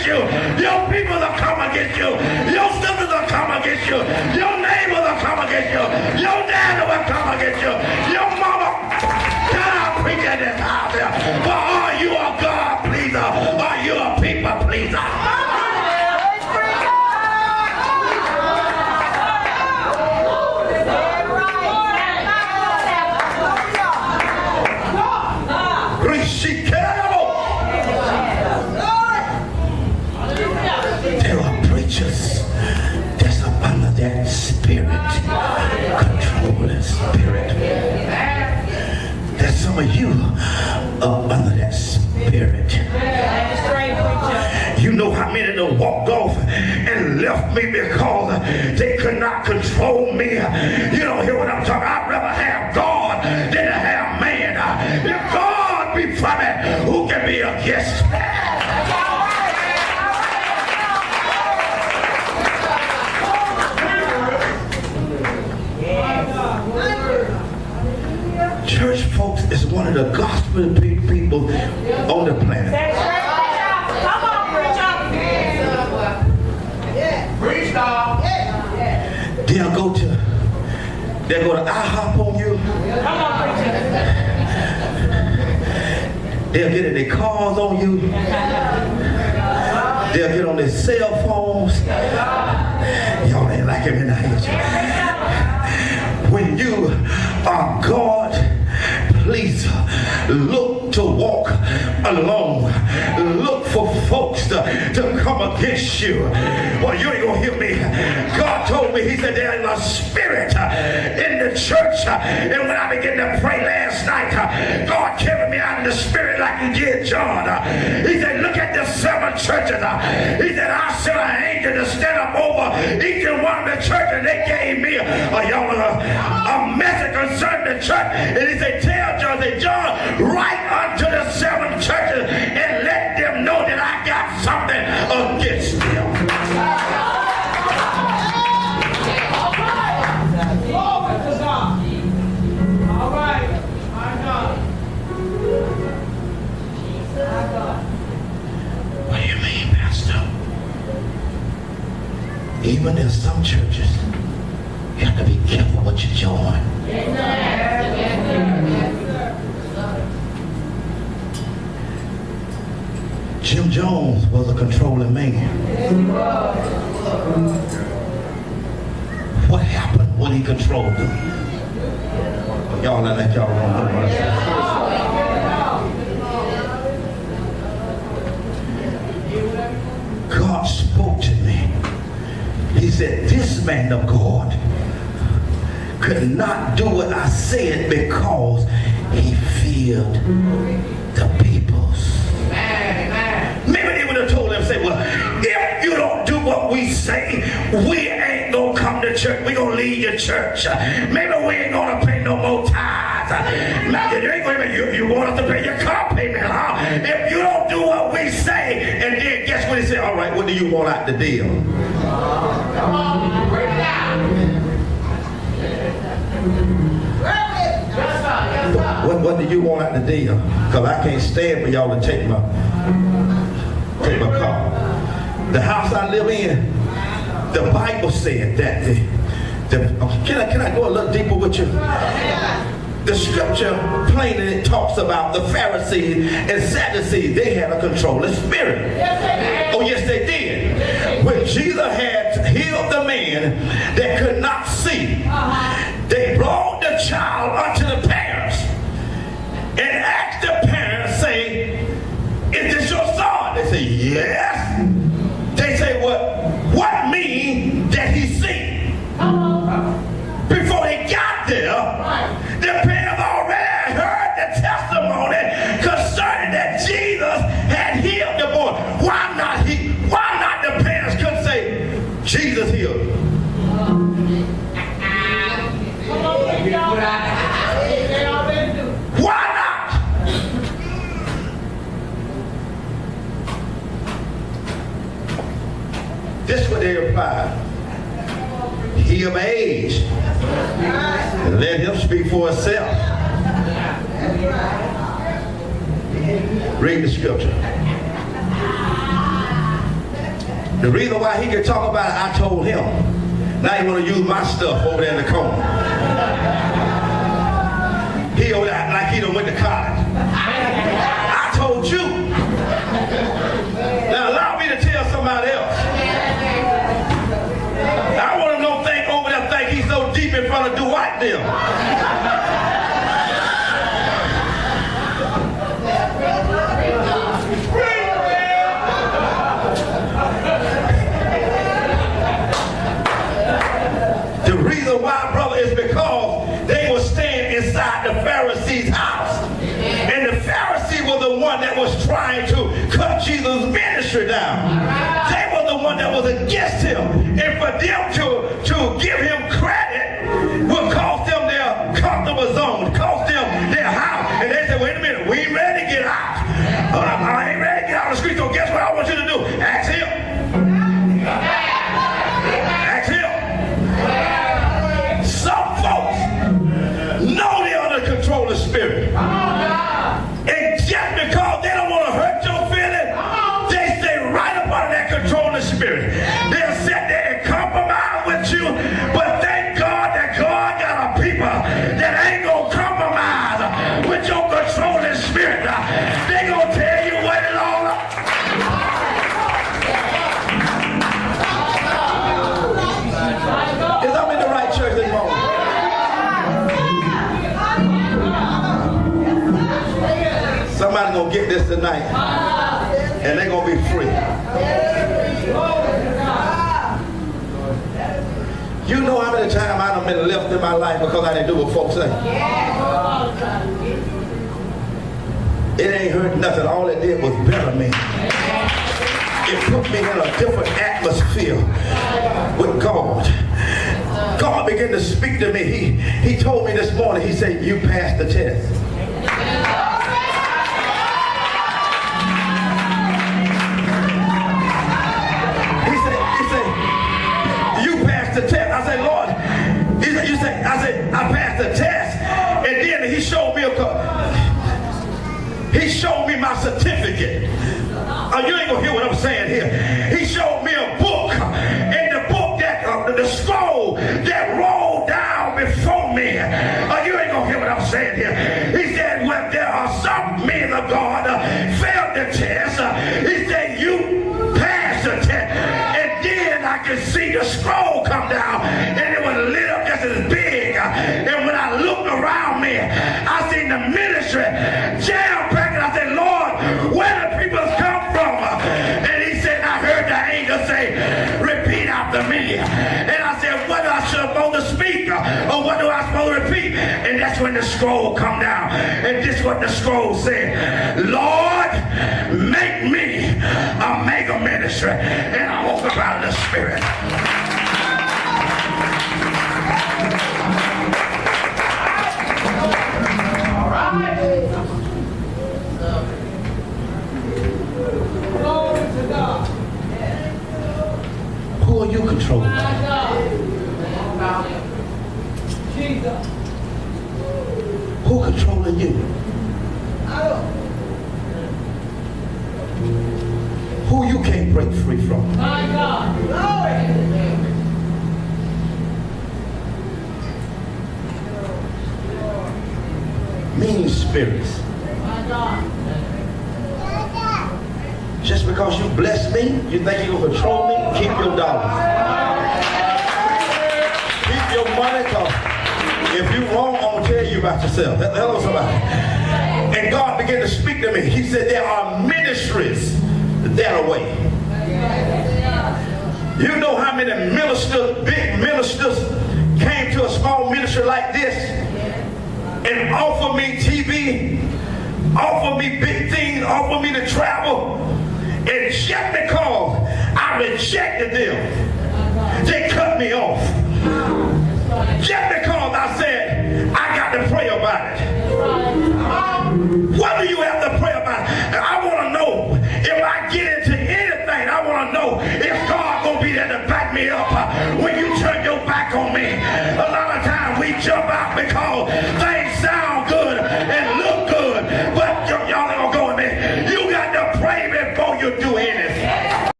you. Your people will come against you. Your sisters will come against you. Your neighbors will come against you. Your dad will come against you. Your mama. Can I preach at this house here? But are you a God pleaser? Are you a people pleaser? There are preachers that's up under that spirit, controlling spirit. That some of you are under that spirit. You know how many that walked off and left me because they could not control me. You don't hear what I'm talking about. I'd rather have God than to have man. If God be for me, who can be against me? Church folks is one of the gospel people on the planet. Come on, preacher. Preach, dog. They'll go to IHOP on you. Come on, preacher. They'll get in their cars on you. They'll get on their cell phones. Y'all ain't like him in the house. When you are God pleaser, look to walk alone. Look for folks to come against you. Well, you ain't gonna hear me. God told me, he said there is a spirit in the church. And when I began to pray last night, God carried me out in the spirit like he did John. He said, look at the 7 churches. He said, I sent an angel to stand up over each and one of the churches. They gave me a message concerning the church. And he said, tell John, say, John, write unto the 7 churches and let them know that I got something against them. All right. My God. What do you mean, Pastor? Even in some churches, you have to be careful what you join. Jim Jones was a controlling man. What happened when he controlled them? Y'all not like y'all don't know what I said. God spoke to me. He said, this man of God could not do what I said because he feared the peoples. Maybe they would have told him, say, well, if you don't do what we say, we ain't gonna come to church. We gonna leave your church. Maybe we ain't gonna pay no more tithes. You want us to pay your car payment, huh? If you don't do what we say, and then guess what he said? All right, what do you want out the deal? Come on, break it down. What do you want out the deal? Because I can't stand for y'all to take my car. The house I live in, the Bible said that can I go a little deeper with you? The scripture plainly talks about the Pharisees and Sadducees. They had a controlling spirit. Oh yes, they did. When Jesus had healed the man that could not see, they brought the child unto the parents and asked the parents, say, is this your son? They say, yes. They say, what mean that he see? Before they got there, the parents already heard the testimony concerning that Jesus had healed the boy. Why not the parents couldn't say, Jesus healed? Why not? This is what they replied. He of age. And let him speak for himself. Read the scripture. The reason why he can talk about it, I told him. Now he want to use my stuff over there in the corner. He over there acting like he done went to college. I told you. Now allow me to tell somebody else. I want him to think over there think he's so deep in front of Dwight them. The reason why, brother, is because they were staying inside the Pharisee's house. And the Pharisee was the one that was trying to cut Jesus' ministry down. They were the one that was against him. And for them to give him credit would cost them their comfortable zone, cost them their house. And they said, wait a minute, we ain't ready to get out. I ain't ready to get out of the street, so guess what I want you to do? Ask him. Ask him. Some folks know they're under control of the spirit. And just because they don't want to hurt your feelings, they stay right up under that control of the spirit. They'll sit there and compromise with you, but thank God that God got a people that ain't going to compromise with your control of the spirit. They going to tell you what it all up. Is I'm in the right church this morning? Somebody's going to get this tonight, and they're going to be free. You know how many times I done been left in my life because I didn't do what folks say? It ain't hurt nothing. All it did was better me. It put me in a different atmosphere with God. God began to speak to me. He told me this morning, he said, you passed the test. He said, you passed the test. I said, Lord, I passed the test. And then he showed me my certificate. You ain't gonna hear what I'm saying here. He showed me a book, and the book that the scroll that rolled down before me. You ain't gonna hear what I'm saying here. He said, well, there are some men of God failed the test. He said, you passed the test. And then I could see the scroll come down, and it was lit up just as big. And when I looked around me, I seen the ministry jam-packed. And I said, Lord, where the people come from? And he said, I heard the angel say, repeat after me. And I said, what do I supposed to speak? Or what do I supposed to repeat? And that's when the scroll come down. And this is what the scroll said. Lord, make me a mega ministry. And I woke up out of the spirit. All right. Who are you controlling? Who controlling you? Who you can't break free from? My God. Mean spirits. My God. Just because you bless me, you think you're going to control me? Keep your dollars. Keep your money, because if you're wrong, I'm going to tell you about yourself. Hello, somebody. And God began to speak to me. He said, there are ministries that are away. You know how many ministers, big ministers, came to a small ministry like this and offered me TV, offered me big things, offered me to travel. And just because I rejected them, they cut me off. Just because I said, I got to pray about it. What do you have to pray about it? And I want to know, if I get into anything, I want to know if God going to be there to back me up when you turn your back on me. A lot of times we jump out because